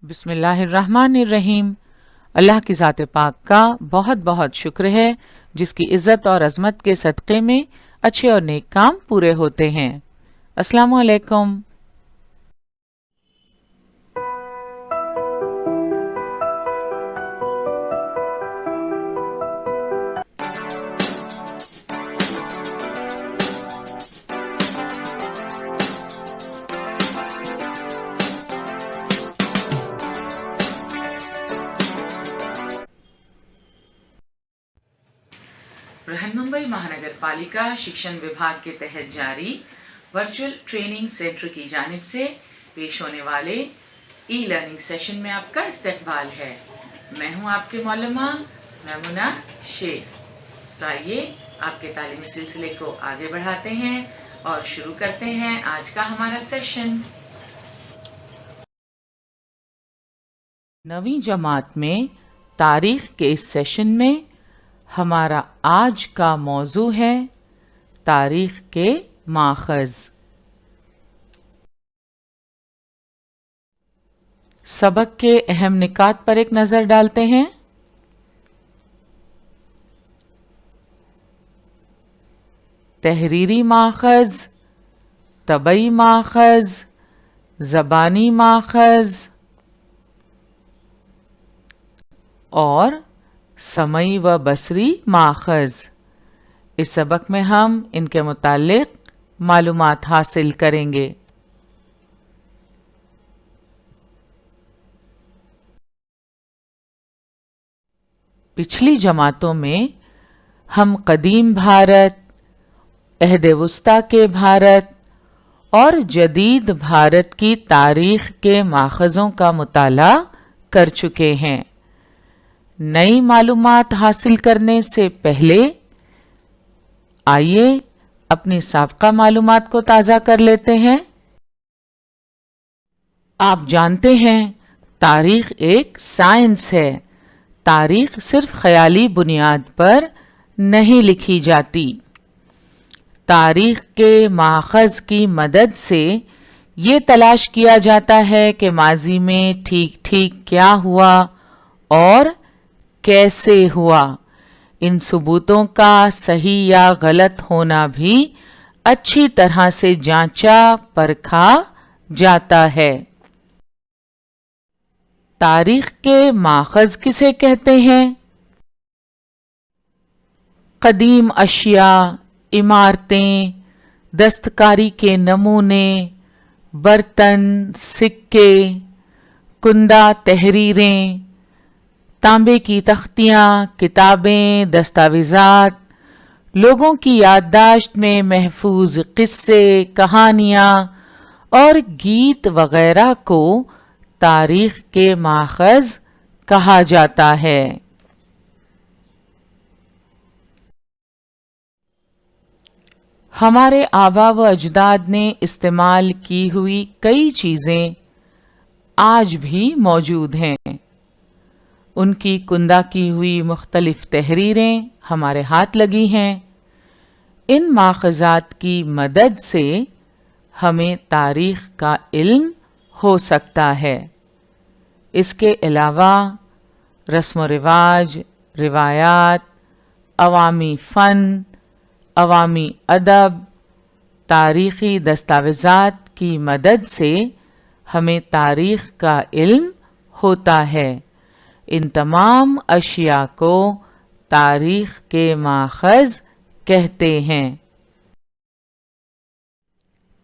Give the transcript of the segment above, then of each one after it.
बिस्मिल्लाहिर्रहमानिर्रहीम। अल्लाह की ज़ात पाक का बहुत बहुत शुक्र है जिसकी इज़्ज़त और अज़मत के सदक़े में अच्छे और नेक काम पूरे होते हैं। अस्सलामु अलैकुम। बृहन्मुंबई महानगर पालिका शिक्षण विभाग के तहत जारी वर्चुअल ट्रेनिंग सेंटर की जानिब से पेश होने वाले ई लर्निंग सेशन में आपका इस्तकबाल है। मैं हूं आपके मौलमा मैमुना शेख। तो आइए आपके तालीमी सिलसिले को आगे बढ़ाते हैं और शुरू करते हैं आज का हमारा सेशन। 9वीं जमात में तारीख के इस सेशन में हमारा आज का मौजू है तारीख के माखज़। सबक के अहम निकात पर एक नज़र डालते हैं। तहरीरी माखज़, तबई माखज़, ज़बानी माखज़ और समई व बसरी माखज़। इस सबक में हम इनके मुताल्लिक़ मालूमात हासिल करेंगे। पिछली जमातों में हम कदीम भारत, अहद वुस्ता के भारत और जदीद भारत की तारीख़ के माखज़ों का मुताला कर चुके हैं। नई मालूमात हासिल करने से पहले आइए अपनी साबका मालूमात को ताज़ा कर लेते हैं। आप जानते हैं तारीख़ एक साइंस है। तारीख़ सिर्फ ख़याली बुनियाद पर नहीं लिखी जाती। तारीख़ के माखज़ की मदद से ये तलाश किया जाता है कि माजी में ठीक ठीक क्या हुआ और कैसे हुआ। इन सबूतों का सही या गलत होना भी अच्छी तरह से जांचा परखा जाता है। तारीख के माखज़ किसे कहते हैं? कदीम अशिया, इमारतें, दस्तकारी के नमूने, बर्तन, सिक्के, कुंदा तहरीरें, तांबे की तख्तियाँ, किताबें, दस्तावेज़ात, लोगों की याददाश्त में महफूज किस्से, कहानियाँ और गीत वगैरह को तारीख़ के माखज़ कहा जाता है। हमारे आबा व अजदाद ने इस्तेमाल की हुई कई चीज़ें आज भी मौजूद हैं। उनकी कुंदा की हुई मुख्तलिफ तहरीरें हमारे हाथ लगी हैं। इन माखज़ात की मदद से हमें तारीख़ का इल्म हो सकता है। इसके अलावा रस्म व रिवाज, रिवायात, अवामी फ़न, अवामी अदब, तारीख़ी दस्तावेज़ात की मदद से हमें तारीख़ का इल्म होता है। इन तमाम अशिया को तारीख़ के माखज़ कहते हैं।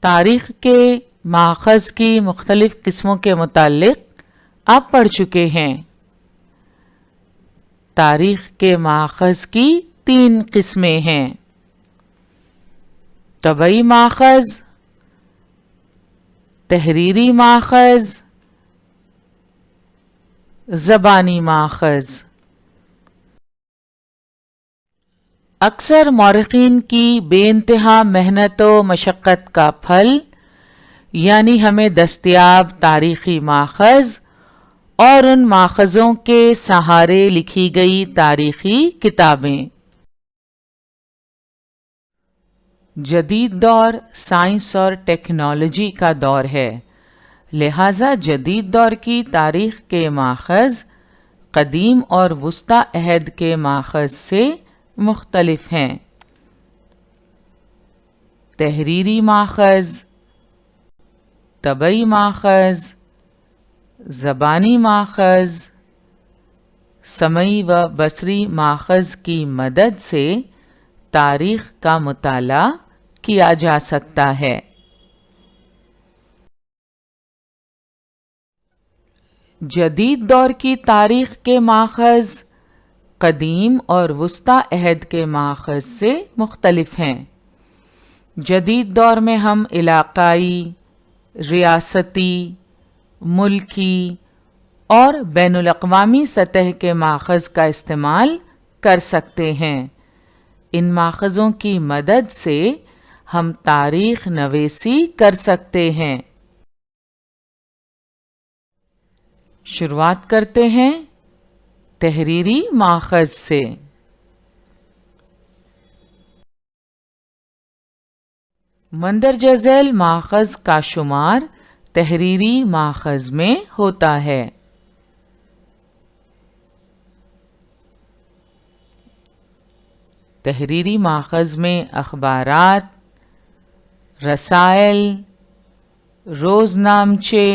तारीख़ के माखज़ की मुख्तलिफ किस्मों के मुताल्लिक़ आप पढ़ चुके हैं। तारीख़ के माखज़ की 3 किस्में हैं। तबई माखज़, तहरीरी माखज़, ज़बानी माखज़। अक्सर मौरिख़ीन की बेइंतहा मेहनत व मशक्क़त का फल यानी हमें दस्तयाब तारीख़ी माखज़ और उन माखज़ों के सहारे लिखी गई तारीख़ी किताबें। जदीद दौर साइंस और टेक्नोलॉजी का दौर है, لہٰذا جدید دور کی تاریخ کے ماخذ قدیم اور وسطی عہد کے ماخذ سے مختلف ہیں۔ تحریری ماخذ، طبعی ماخذ، زبانی ماخذ، سمعی و بصری ماخذ کی مدد سے تاریخ کا مطالعہ کیا جا سکتا ہے۔ جدید دور کی تاریخ کے ماخذ قدیم اور وسطی عہد کے ماخذ سے مختلف ہیں۔ جدید دور میں ہم علاقائی، ریاستی، ملکی اور بین الاقوامی سطح کے ماخذ کا استعمال کر سکتے ہیں۔ ان ماخذوں کی مدد سے ہم تاریخ نویسی کر سکتے ہیں۔ شروعات کرتے ہیں تحریری ماخذ سے۔ مندرجہ ذیل ماخذ کا شمار تحریری ماخذ میں ہوتا ہے۔ تحریری ماخذ میں اخبارات، رسائل، روزنامچے،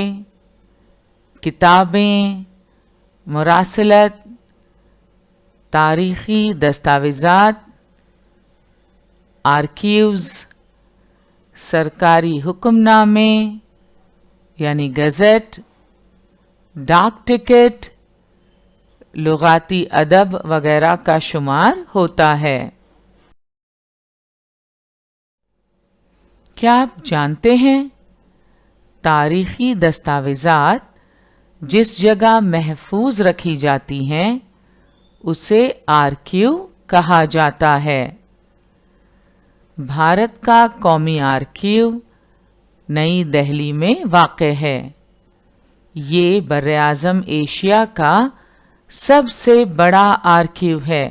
کتابیں، مراسلت، تاریخی دستاویزات، آرکیوز، سرکاری حکم نامے یعنی گزٹ، ڈاک ٹکٹ، لغاتی ادب وغیرہ کا شمار ہوتا ہے۔ کیا آپ جانتے ہیں تاریخی دستاویزات جس جگہ محفوظ رکھی جاتی ہیں اسے آرکیو کہا جاتا ہے۔ بھارت کا قومی آرکیو نئی دہلی میں واقع ہے۔ یہ براعظم ایشیا کا سب سے بڑا آرکیو ہے۔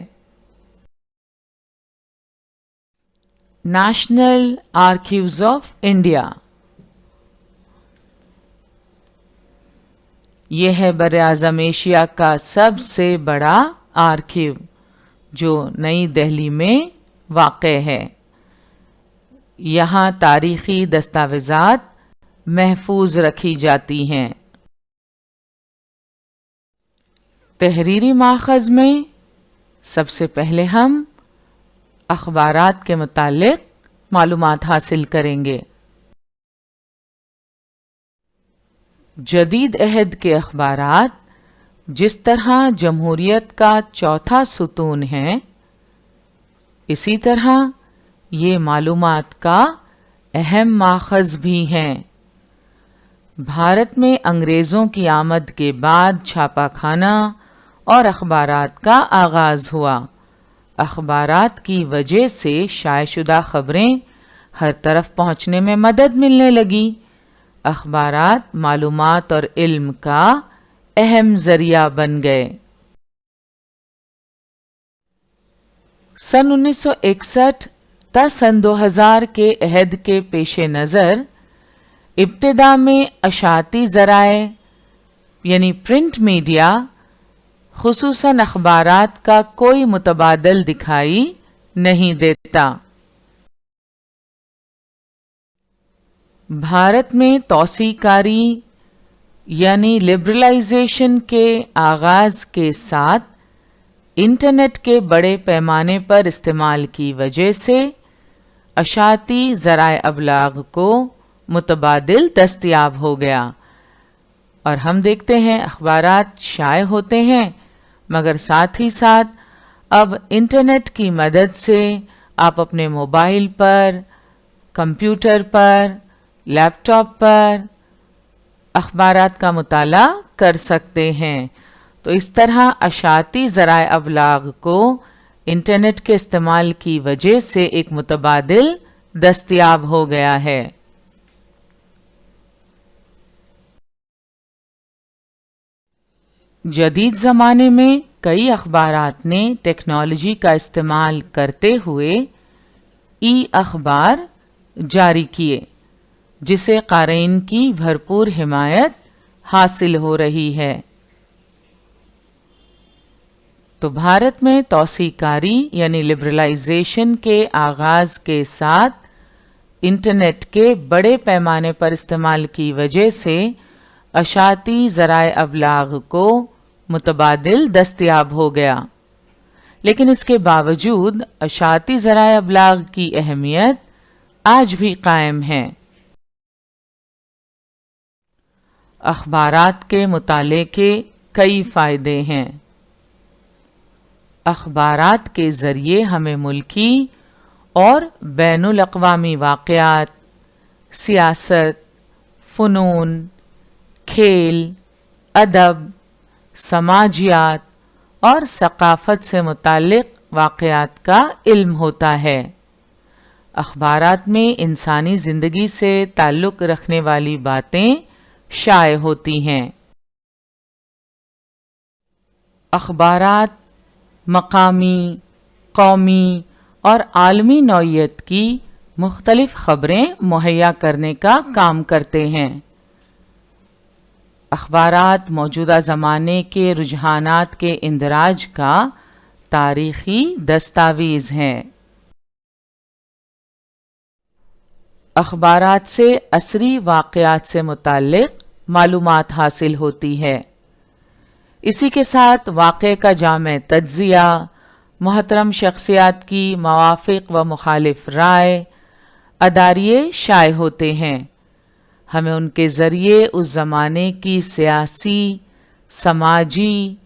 نیشنل آرکیوز آف انڈیا، یہ ہے براعظم ایشیا کا سب سے بڑا آرکیو جو نئی دہلی میں واقع ہے۔ یہاں تاریخی دستاویزات محفوظ رکھی جاتی ہیں۔ تحریری ماخذ میں سب سے پہلے ہم اخبارات کے متعلق معلومات حاصل کریں گے۔ جدید عہد کے اخبارات جس طرح جمہوریت کا چوتھا ستون ہیں، اسی طرح یہ معلومات کا اہم ماخذ بھی ہیں۔ بھارت میں انگریزوں کی آمد کے بعد چھاپا خانہ اور اخبارات کا آغاز ہوا۔ اخبارات کی وجہ سے شائع شدہ خبریں ہر طرف پہنچنے میں مدد ملنے لگی۔ اخبارات معلومات اور علم کا اہم ذریعہ بن گئے۔ سن 1961 تا سن 2000 کے عہد کے پیش نظر ابتدا میں اشاعتی ذرائع یعنی پرنٹ میڈیا خصوصاً اخبارات کا کوئی متبادل دکھائی نہیں دیتا۔ بھارت میں توسیع کاری یعنی لبرلائزیشن کے آغاز کے ساتھ انٹرنیٹ کے بڑے پیمانے پر استعمال کی وجہ سے اشاعتی ذرائع ابلاغ کو متبادل دستیاب ہو گیا، اور ہم دیکھتے ہیں اخبارات شائع ہوتے ہیں، مگر ساتھ ہی ساتھ اب انٹرنیٹ کی مدد سے آپ اپنے موبائل پر، کمپیوٹر پر، لیپ ٹاپ پر اخبارات کا مطالعہ کر سکتے ہیں۔ تو اس طرح اشاعتی ذرائع ابلاغ کو انٹرنیٹ کے استعمال کی وجہ سے ایک متبادل دستیاب ہو گیا ہے۔ جدید زمانے میں کئی اخبارات نے ٹیکنالوجی کا استعمال کرتے ہوئے ای اخبار جاری کیے۔ जिसे क़ारीन की भरपूर हिमायत हासिल हो रही है। तो भारत में तौसीकारी यानी लिबरलाइजेशन के आगाज़ के साथ इंटरनेट के बड़े पैमाने पर इस्तेमाल की वजह से अशाती ज़राए अबलाग को मुतबादिल दस्तयाब हो गया, लेकिन इसके बावजूद अशाती ज़राए अबलाग की अहमियत आज भी कायम है। अखबारात के मुताले के कई फ़ायदे हैं। अखबारात के ज़रिए हमें मुल्की और बैनुल अक़वामी वाक़यात, सियासत, फ़नून, खेल, अदब, समाजियात और सक़ाफ़त से मुताल्लिक़ वाक़यात का इल्म होता है। अखबारात में इंसानी ज़िंदगी से ताल्लुक़ रखने वाली बातें शाये होती हैं। अखबारात मकामी, कौमी और आलमी नौइयत की मुख्तलिफ ख़बरें मुहैया करने का काम करते हैं। अखबारात मौजूदा ज़माने के रुझानात के इंदराज का तारीख़ी दस्तावेज़ हैं। अखबारात से असरी वाक़यात से मुताल्लिक़ मालूमात हासिल होती है। इसी के साथ वाक़े का जामे तज्ज़िया, मोहतरम शख्सियात की मवाफ़िक़ व मुखालिफ राय, अदारिये शाये होते हैं। हमें उनके ज़रिए उस ज़माने की सियासी, समाजी,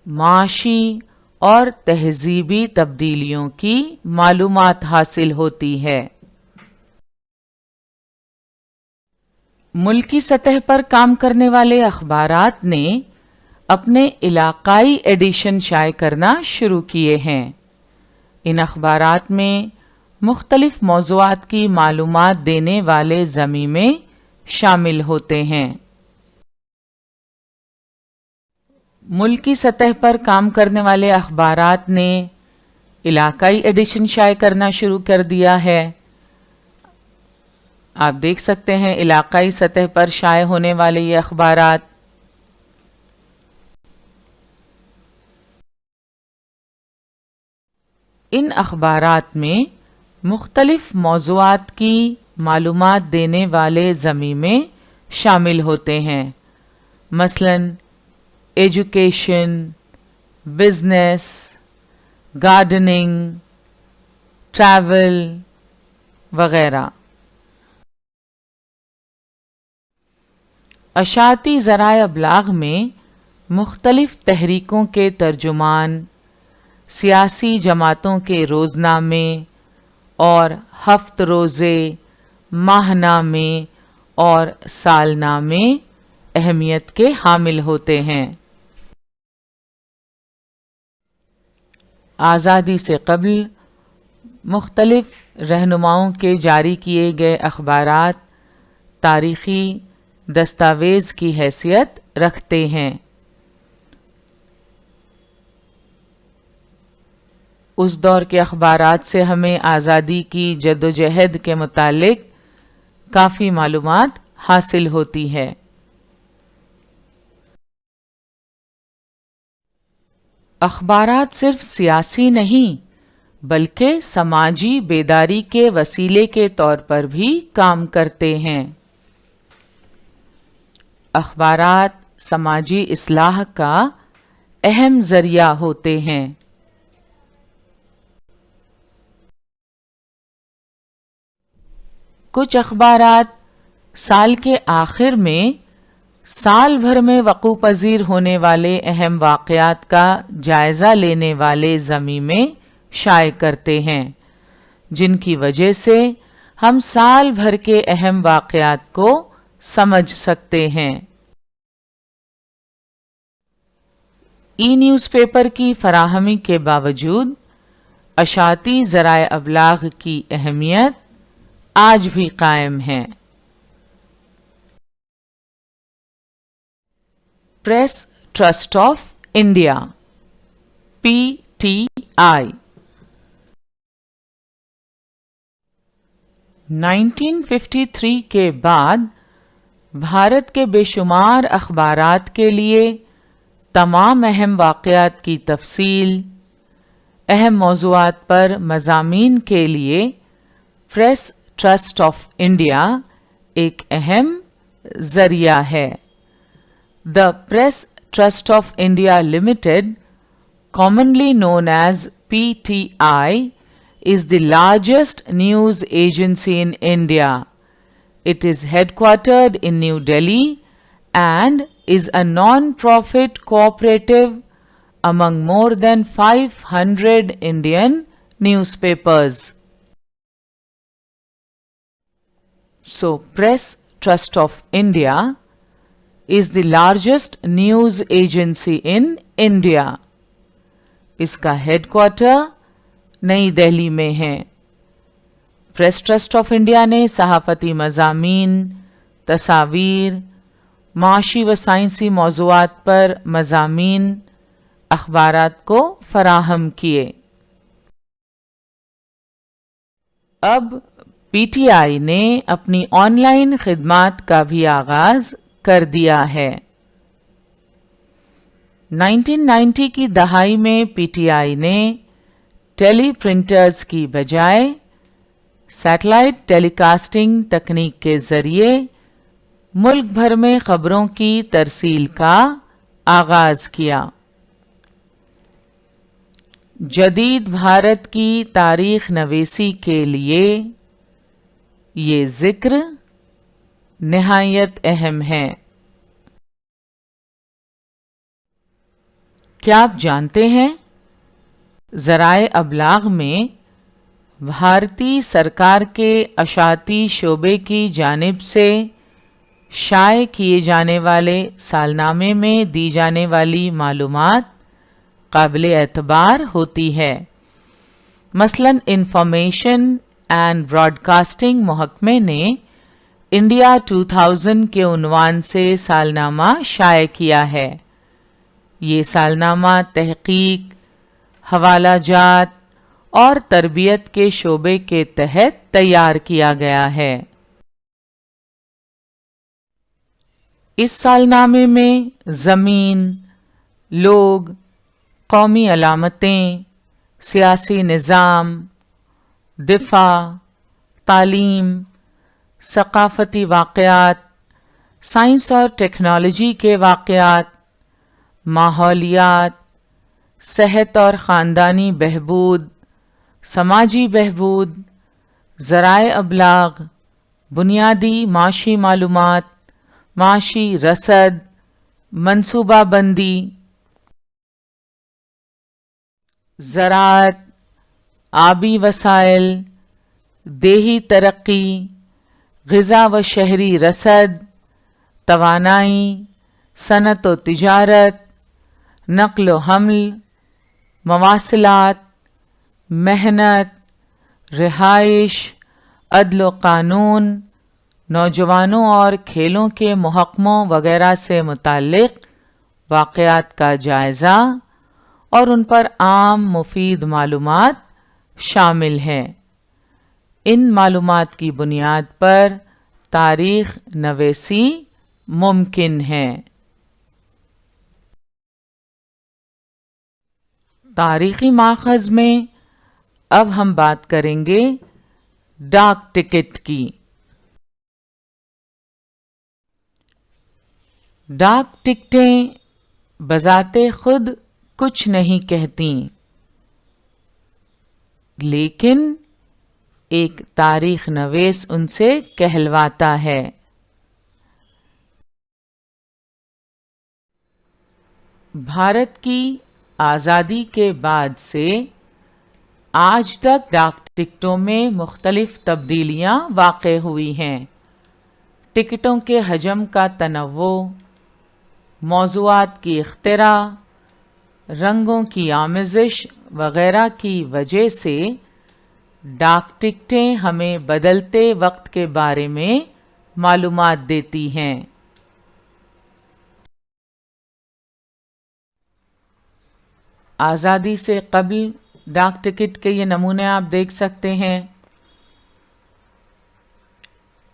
माशी और तहज़ीबी तब्दीलियों की मालूमात हासिल होती है। मुल्की सतह पर काम करने वाले अखबारात ने अपने इलाकाई एडिशन शाये करना शुरू किए हैं। इन अखबारात में मुख्तलिफ मौज़ूआत की मालूमात देने वाले ज़मीमे शामिल होते हैं। मुल्की सतह पर काम करने वाले अखबारात ने इलाकाई एडिशन शाये करना शुरू कर दिया है। आप देख सकते हैं इलाकाई सतह पर शाये होने वाले ये अखबारात। इन अखबारात में मुख्तलिफ मौज़ूआत की मालूमात देने वाले ज़मीमे शामिल होते हैं, मसलन एजुकेशन, बिजनेस, गार्डनिंग, ट्रैवल वगैरह। अशाती ज़राए अबलाग में मुख्तलिफ तहरीकों के तर्जुमान, सियासी जमातों के रोज़नामे और हफ्त रोज़े, माहनामे और सालनामे अहमियत के हामिल होते हैं। आज़ादी से क़ब्ल मुख्तलिफ रहनुमाओं के जारी किए गए अखबारात तारीख़ी दस्तावेज़ की हैसियत रखते हैं। उस दौर के अखबारात से हमें आज़ादी की जद्दोजहद के मुतालिक काफ़ी मालूमात हासिल होती है। अखबारात सिर्फ सियासी नहीं बल्कि समाजी बेदारी के वसीले के तौर पर भी काम करते हैं। अखबारात समाजी इस्लाह का अहम ज़रिया होते हैं। कुछ अखबारात साल के आखिर में साल भर में वक़ू पज़ीर होने वाले अहम वाक़यात का जायज़ा लेने वाले ज़मीमे शाये करते हैं, जिनकी वजह से हम साल भर के अहम वाक़यात को समझ सकते हैं। ई न्यूज़पेपर की फराहमी के बावजूद अशाती ज़राए अबलाग की अहमियत आज भी कायम है। Press trust of India PTI 1953 کے بعد بھارت کے بے شمار اخبارات کے لیے تمام اہم واقعات کی تفصیل، اہم موضوعات پر مضامین کے لیے پریس ٹرسٹ آف انڈیا ایک اہم ذریعہ ہے۔ The Press Trust of India Limited, commonly known as PTI, is the largest news agency in India. It is headquartered in New Delhi and is a non-profit cooperative among more than 500 Indian newspapers. So, Press Trust of India is the largest news agency in India. اس کا head quarter نئی دہلی میں ہے۔ Press trust of India نے صحافتی مضامین، تصاویر، معاشی و سائنسی موضوعات پر مضامین، اخبارات کو فراہم کیے۔ اب پی ٹی آئی نے اپنی آن لائن خدمات کا بھی آغاز کر دیا ہے۔ 1990 کی دہائی میں پی ٹی آئی نے ٹیلی پرنٹرز کی بجائے سیٹلائٹ ٹیلی کاسٹنگ تکنیک کے ذریعے ملک بھر میں خبروں کی ترسیل کا آغاز کیا۔ جدید بھارت کی تاریخ نویسی کے لیے یہ ذکر نہایت اہم ہے۔ کیا آپ جانتے ہیں ذرائع ابلاغ میں بھارتی سرکار کے اشاعتی شعبے کی جانب سے شائع کیے جانے والے سالنامے میں دی جانے والی معلومات قابل اعتبار ہوتی ہے؟ مثلاً انفارمیشن اینڈ براڈ کاسٹنگ محکمے نے انڈیا 2000 کے عنوان سے سالنامہ شائع کیا ہے۔ یہ سالنامہ تحقیق، حوالہ جات اور تربیت کے شعبے کے تحت تیار کیا گیا ہے۔ اس سالنامے میں زمین، لوگ، قومی علامتیں، سیاسی نظام، دفاع، تعلیم، ثقافتی واقعات، سائنس اور ٹیکنالوجی کے واقعات، ماحولیات، صحت اور خاندانی بہبود، سماجی بہبود، ذرائع ابلاغ، بنیادی معاشی معلومات، معاشی رصد، منصوبہ بندی، زراعت، آبی وسائل، دیہی ترقی، غذا و شہری رسد، توانائی، صنعت و تجارت، نقل و حمل، مواصلات، محنت، رہائش، عدل و قانون، نوجوانوں اور کھیلوں کے محکموں وغیرہ سے متعلق واقعات کا جائزہ اور ان پر عام مفید معلومات شامل ہیں۔ ان معلومات کی بنیاد پر تاریخ نویسی ممکن ہے۔ تاریخی ماخذ میں اب ہم بات کریں گے ڈاک ٹکٹ کی۔ ڈاک ٹکٹیں بذات خود کچھ نہیں کہتیں، لیکن ایک تاریخ نویس ان سے کہلواتا ہے۔ بھارت کی آزادی کے بعد سے آج تک ڈاک ٹکٹوں میں مختلف تبدیلیاں واقع ہوئی ہیں۔ ٹکٹوں کے حجم کا تنوع، موضوعات کی اختراع، رنگوں کی آمیزش وغیرہ کی وجہ سے ڈاک ٹکٹیں ہمیں بدلتے وقت کے بارے میں معلومات دیتی ہیں۔ آزادی سے قبل ڈاک ٹکٹ کے یہ نمونے آپ دیکھ سکتے ہیں۔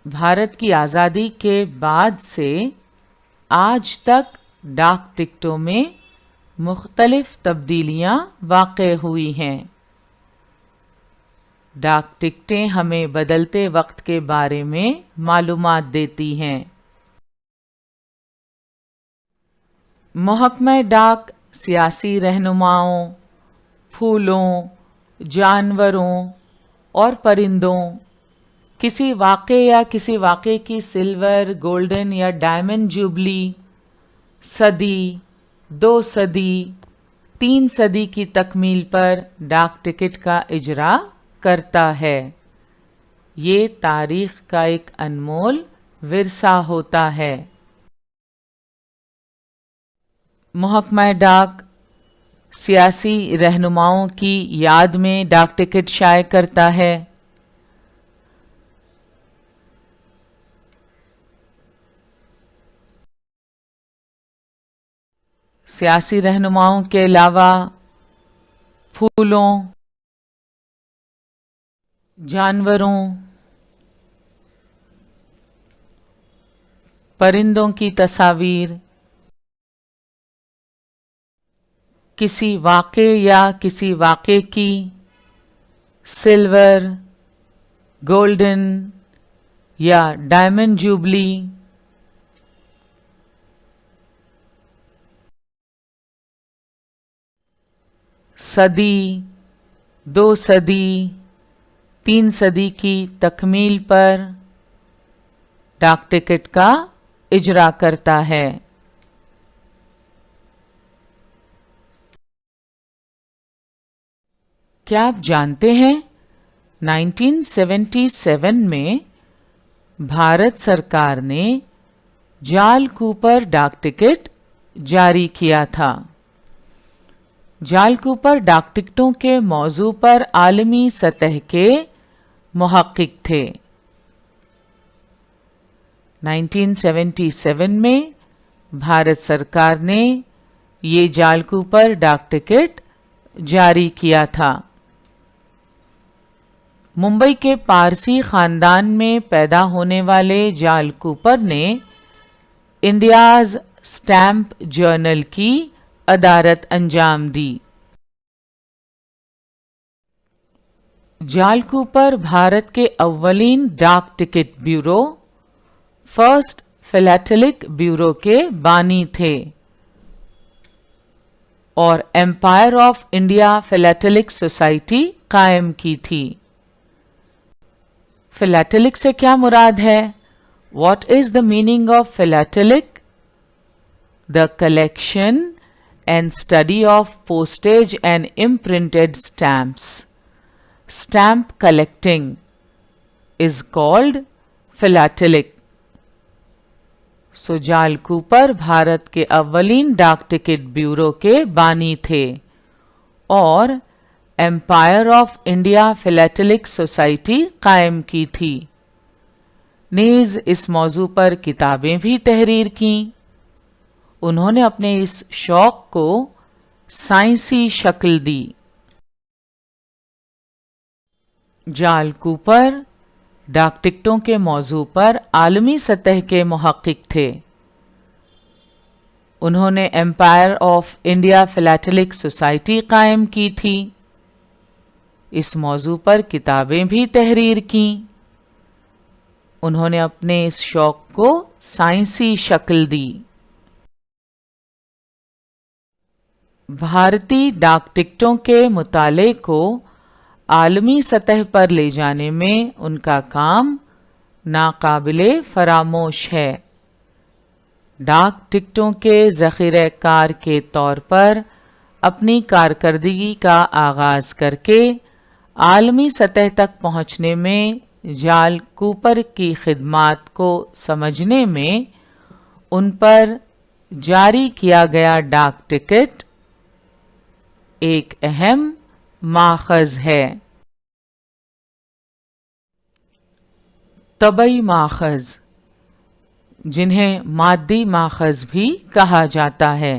भारत की आज़ादी के बाद से आज तक डाक टिकटों में मुख्तलिफ तब्दीलियां वाक़े हुई हैं। डाक टिकटें हमें बदलते वक्त के बारे में मालूमात देती हैं। महकमा डाक सियासी रहनुमाओं, फूलों, जानवरों और परिंदों, किसी वाक़े या किसी वाक़े की सिल्वर, गोल्डन या डायमंड जुबली, सदी, 2 सदी, 3 सदी की तकमील पर डाक टिकट का इजरा करता है। ये तारीख़ का एक अनमोल विरसा होता है। महकमा डाक सियासी रहनुमाओं की याद में डाक टिकट शाये करता है। सियासी रहनुमाओं के अलावा फूलों, जानवरों, परिंदों की तस्वीर, किसी वाक़े या किसी वाक़े की सिल्वर, गोल्डन या डायमंड जुबली, सदी, 2 सदी, 3 सदी की तकमील पर डाक टिकट का इजरा करता है। क्या आप जानते हैं 1977 में भारत सरकार ने जाल कूपर डाक टिकट जारी किया था। जाल कूपर डाक टिकटों के मौजू पर आलमी सतह के मुहक्किक थे। 1977 में भारत सरकार ने ये जाल कूपर डाक टिकट जारी किया था। मुंबई के पारसी खानदान में पैदा होने वाले जाल कूपर ने इंडियाज़ स्टैम्प जर्नल की अदारत अंजाम दी। जाल कूपर भारत के अव्वलीन डाक टिकट ब्यूरो, फर्स्ट फिलैटेलिक ब्यूरो के बानी थे और एम्पायर ऑफ इंडिया फिलैटेलिक सोसाइटी कायम की थी। फिलैटेलिक से क्या मुराद है? What is the meaning of philatelic? The collection and study of postage and imprinted stamps. Stamp collecting is called philatelic. So जाल कूपर भारत के अव्वलीन डाक टिकट ब्यूरो के बानी थे और एम्पायर ऑफ इंडिया फिलैटेलिक सोसाइटी कायम की थी। नीज इस मौजू पर किताबें भी तहरीर कीं। उन्होंने अपने इस शौक को साइंसी शक्ल दी। जाल कूपर डाक टिकटों के मौजू पर आलमी सतह के मुहक्किक थे। उन्होंने एम्पायर ऑफ इंडिया फिलैटेलिक सोसाइटी कायम की थी। इस मौजू पर किताबें भी तहरीर कीं। उन्होंने अपने इस शौक को साइंसी शक्ल दी। भारतीय डाक टिकटों के मुताले को आलमी सतह पर ले जाने में उनका काम नाकाबिले फरामोश है। डाक टिकटों के ज़ख़ीरा-ए-कार के तौर पर अपनी कारकर्दगी का आगाज़ करके आलमी सतह तक पहुँचने में जाल कूपर की खिदमात को समझने में उन पर जारी किया गया डाक टिकट एक अहम माखज़ है। तबई माखज़, जिन्हें मादी माखज़ भी कहा जाता है।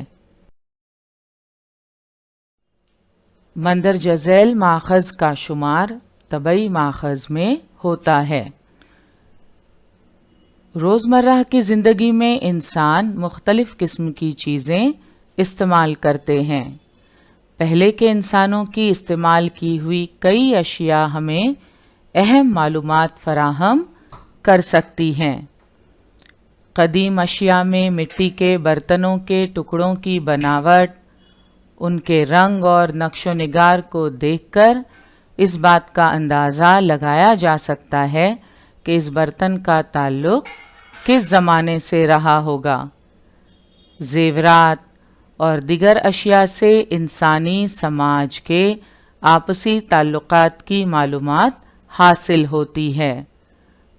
मंदरजा झैल माखज़ का शुमार तबई माखज़ में होता है। روزمرہ کی زندگی میں انسان مختلف قسم کی چیزیں استعمال کرتے ہیں۔ پہلے کے انسانوں کی استعمال کی ہوئی کئی اشیاء ہمیں اہم معلومات فراہم کر سکتی ہیں۔ قدیم اشیاء میں مٹی کے برتنوں کے ٹکڑوں کی بناوٹ، ان کے رنگ اور نقش و نگار کو دیکھ کر اس بات کا اندازہ لگایا جا سکتا ہے کہ اس برتن کا تعلق کس زمانے سے رہا ہوگا۔ زیورات اور دیگر اشیاء سے انسانی سماج کے آپسی تعلقات کی معلومات حاصل ہوتی ہے۔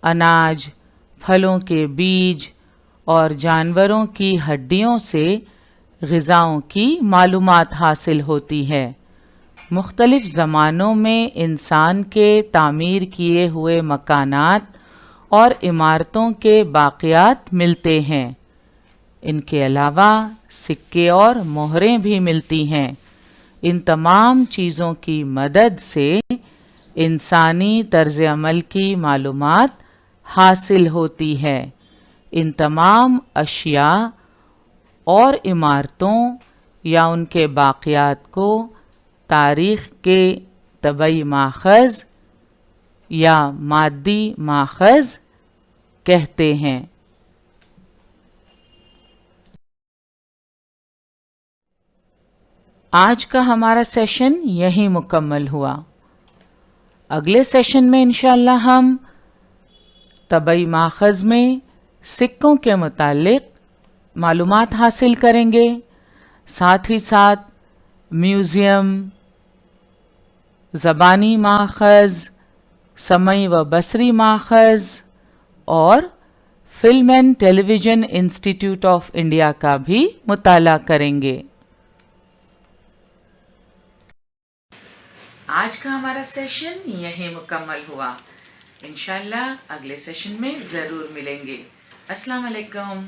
اناج، پھلوں کے بیج اور جانوروں کی ہڈیوں سے غذاؤں کی معلومات حاصل ہوتی ہے۔ مختلف زمانوں میں انسان کے تعمیر کیے ہوئے مکانات اور عمارتوں کے باقیات ملتے ہیں۔ ان کے علاوہ سکے اور مہریں بھی ملتی ہیں۔ ان تمام چیزوں کی مدد سے انسانی طرز عمل کی معلومات حاصل ہوتی ہے۔ ان تمام اشیاء اور عمارتوں یا ان کے باقیات کو تاریخ کے طبعی ماخذ یا مادی ماخذ کہتے ہیں۔ آج کا ہمارا سیشن یہیں مکمل ہوا۔ اگلے سیشن میں انشاءاللہ ہم طبعی ماخذ میں سکوں کے متعلق معلومات حاصل کریں گے، ساتھ ہی ساتھ میوزیم، زبانی ماخذ، سمعی و بصری ماخذ اور film and television institute of India کا بھی مطالعہ کریں گے۔ آج کا ہمارا سیشن یہیں مکمل ہوا۔ انشاءاللہ اگلے سیشن میں ضرور ملیں گے۔ السلام علیکم۔